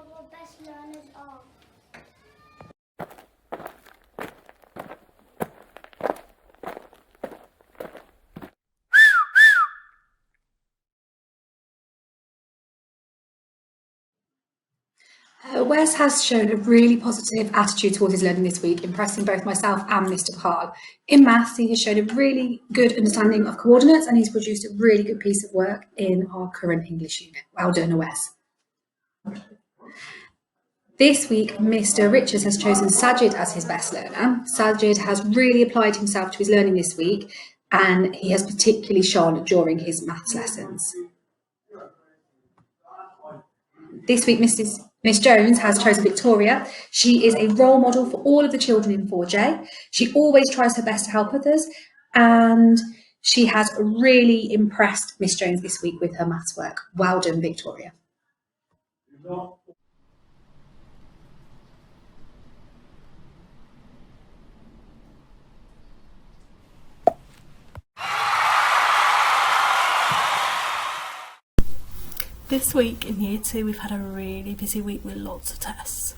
what your best learners are. Wes has shown a really positive attitude towards his learning this week, impressing both myself and Mr. Pahal. In maths, he has shown a really good understanding of coordinates and he's produced a really good piece of work in our current English unit. Well done, Wes. This week, Mr. Richards has chosen Sajid as his best learner. Sajid has really applied himself to his learning this week and he has particularly shone during his maths lessons. This week, Miss Jones has chosen Victoria. She is a role model for all of the children in 4J. She always tries her best to help others, and she has really impressed Miss Jones this week with her maths work. Well done, Victoria. This week in Year 2 we've had a really busy week with lots of tests.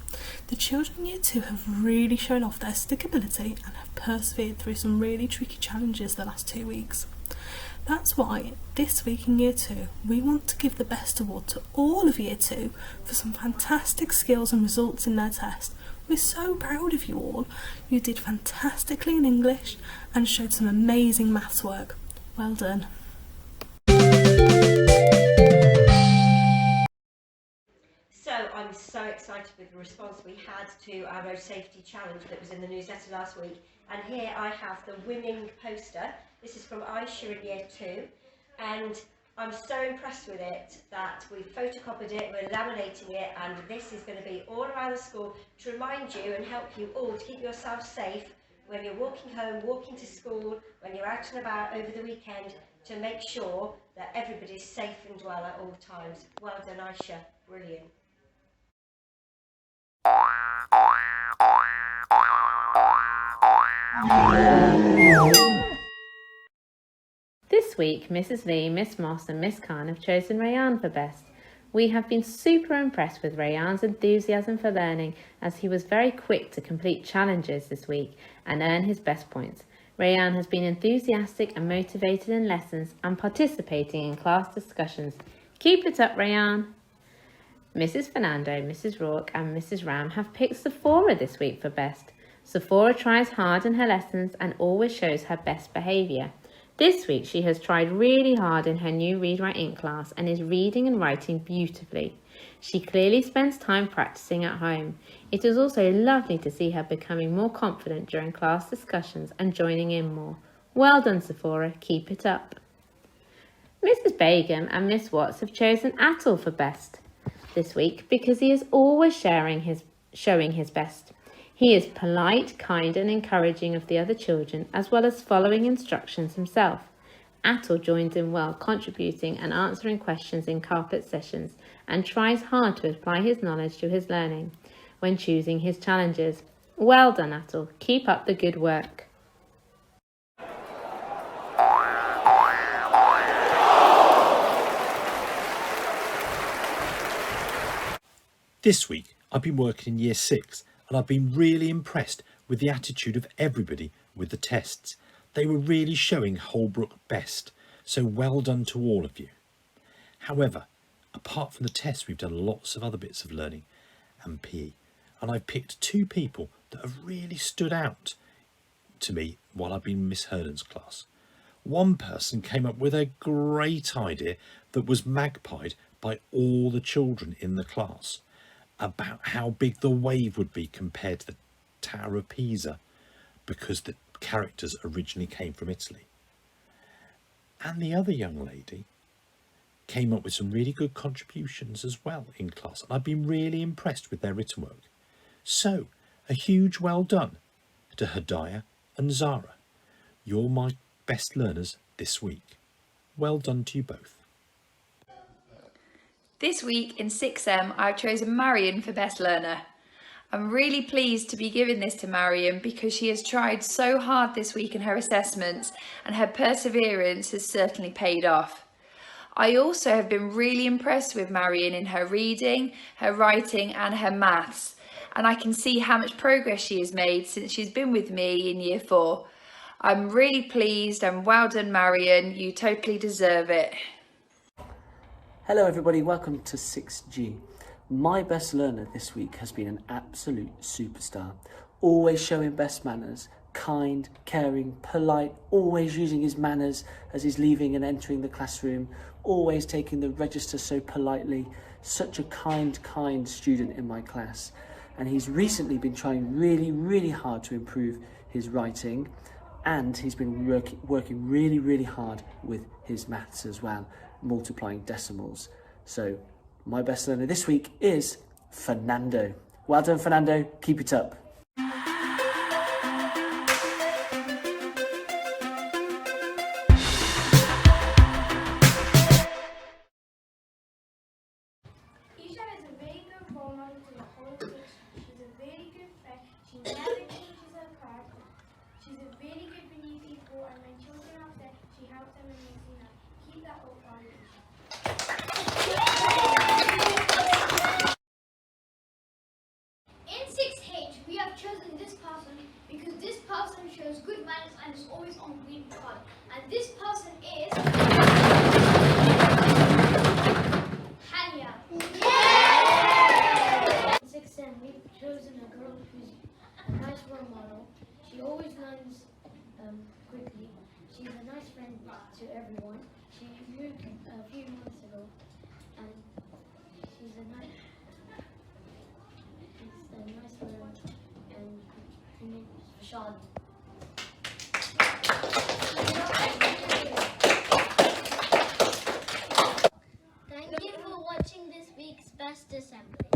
The children in Year 2 have really shown off their stickability and have persevered through some really tricky challenges the last 2 weeks. That's why this week in Year 2 we want to give the Best Award to all of Year 2 for some fantastic skills and results in their test. We're so proud of you all. You did fantastically in English and showed some amazing maths work. Well done. I'm so excited with the response we had to our road safety challenge that was in the newsletter last week, and here I have the winning poster. This is from Aisha in Year 2, and I'm so impressed with it that we've photocopied it, we're laminating it, and this is going to be all around the school to remind you and help you all to keep yourself safe when you're walking home, walking to school, when you're out and about over the weekend, to make sure that everybody's safe and well at all times. Well done, Aisha. Brilliant. This week, Mrs. Lee, Miss Moss and Miss Khan have chosen Rayan for best. We have been super impressed with Rayan's enthusiasm for learning as he was very quick to complete challenges this week and earn his best points. Rayan has been enthusiastic and motivated in lessons and participating in class discussions. Keep it up, Rayan! Mrs. Fernando, Mrs. Rourke and Mrs. Ram have picked Sephora this week for best. Sephora tries hard in her lessons and always shows her best behaviour. This week she has tried really hard in her new Read Write Ink class and is reading and writing beautifully. She clearly spends time practising at home. It is also lovely to see her becoming more confident during class discussions and joining in more. Well done, Sephora, keep it up. Mrs. Begum and Miss Watts have chosen Atul for best this week because he is always showing his best. He is polite, kind and encouraging of the other children, as well as following instructions himself. Atul joins in well, contributing and answering questions in carpet sessions, and tries hard to apply his knowledge to his learning when choosing his challenges. Well done, Atul. Keep up the good work. This week, I've been working in Year 6 and I've been really impressed with the attitude of everybody with the tests. They were really showing Holbrook best, so well done to all of you. However, apart from the tests, we've done lots of other bits of learning and PE, and I've picked 2 people that have really stood out to me while I've been in Miss Herden's class. One person came up with a great idea that was magpied by all the children in the class, about how big the wave would be compared to the Tower of Pisa, because the characters originally came from Italy. And the other young lady came up with some really good contributions as well in class, and I've been really impressed with their written work. So a huge well done to Hadaya and Zara. You're my best learners this week. Well done to you both. This week in 6M, I've chosen Marion for Best Learner. I'm really pleased to be giving this to Marion because she has tried so hard this week in her assessments and her perseverance has certainly paid off. I also have been really impressed with Marion in her reading, her writing and her maths, and I can see how much progress she has made since she's been with me in Year 4. I'm really pleased and well done, Marion, you totally deserve it. Hello everybody, welcome to 6G. My best learner this week has been an absolute superstar, always showing best manners, kind, caring, polite, always using his manners as he's leaving and entering the classroom, always taking the register so politely, such a kind student in my class. And he's recently been trying really hard to improve his writing, and he's been working really hard with his maths as well, multiplying decimals. So my best learner this week is Fernando. Well done, Fernando, keep it up. Isha is a very good role model to the whole class. She's a very good friend. She never changes her card. She's a very good beneath people, and when children are upset, she helps them and makes them laugh. Keep that up on Isha. In 6H, we have chosen this person because this person shows good manners and is always on green card. And this person is Hania. In 6M, we've chosen a girl who's a nice role model. She always learns quickly. She's a nice friend to everyone. She moved a few months ago, and she's a nice girl, and her name is Charlotte. Thank you for watching this week's Best Assembly.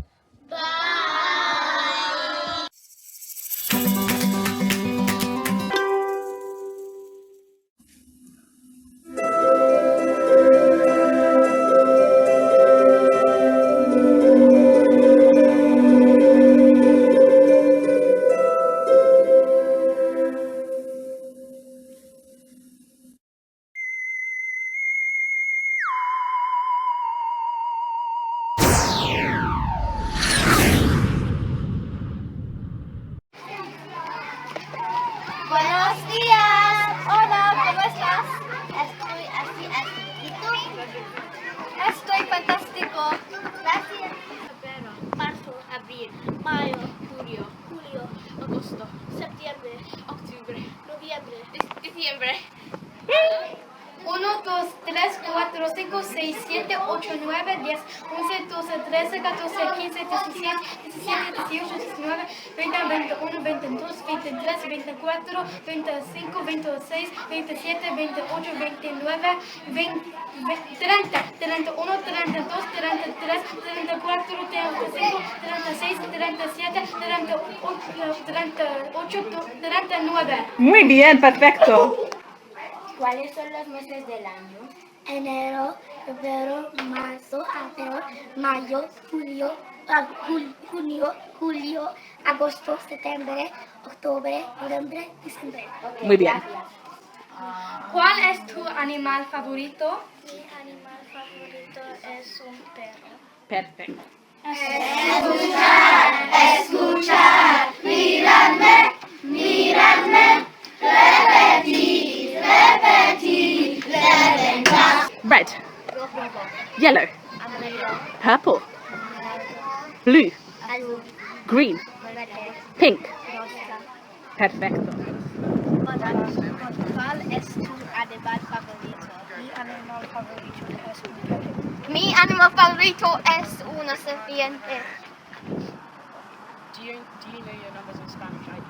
Bye! Buenos días. Hola, ¿cómo estás? Estoy así. ¿Y tú? Estoy fantástico. Gracias. Febrero, marzo, abril, mayo, junio, julio, agosto, septiembre, octubre, noviembre, diciembre. 1, 2, 3, 4, 5, 6, 7, 8, 9, 10, 11, 12, 13, 14, 15, 16, 17, 18, 19, 20, 21, 22, 23, 24, 25, 26, 27, 28, 29, 30, 31, 32, 33, 34, 35, 36, 37, 38, 39. Muy bien, perfecto. ¿Cuáles son los meses del año? Enero, febrero, marzo, abril, mayo, junio, julio, agosto, septiembre, octubre, noviembre, diciembre. Okay, Muy bien. Gracias. ¿Cuál es tu animal favorito? Mi animal favorito es un perro. Perfecto. Escuchar, miradme, repetir, Red, yellow, purple, blue, green, pink. Perfecto. ¿Cuál es tu animal favorito? Mi animal favorito es una serpiente. Do you know your numbers in Spanish, right?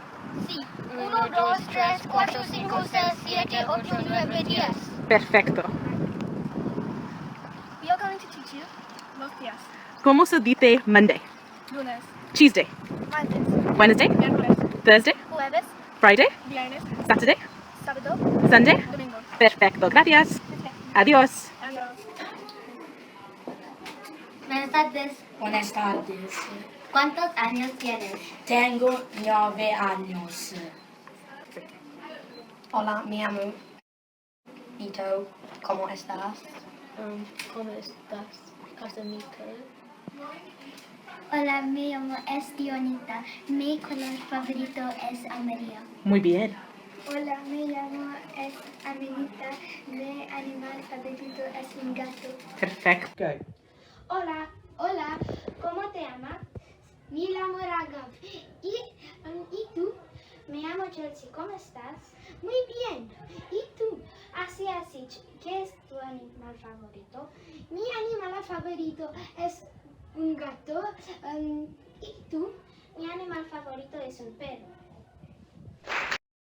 Sí. 1, 2, 3, 4, 5, 6, 7, 8, 9, 10. Perfecto. We are going to teach you los días. ¿Cómo se dice Monday? Lunes, Tuesday, martes, Wednesday, miércoles, Thursday, jueves, Friday, viernes, Saturday, sábado, Sunday. domingo. Perfecto, gracias. Adiós. Buenas tardes. Buenas tardes. ¿Cuántos años tienes? Tengo 9 años. Hola, me llamo Ito. ¿Cómo estás? ¿Cómo estás, Casamito? Hola, me llamo Dionita. Mi color favorito es amarillo. Muy bien. Hola, me llamo Amenita. Mi animal favorito es un gato. Perfecto. Go. Hola, ¿cómo te llamas? Me llamo Raghav. ¿Y tú? Me llamo Chelsea, ¿cómo estás? Muy bien. ¿Y tú? Así, ¿qué es tu animal favorito? Mi animal favorito es un gato. ¿Y tú? Mi animal favorito es un perro.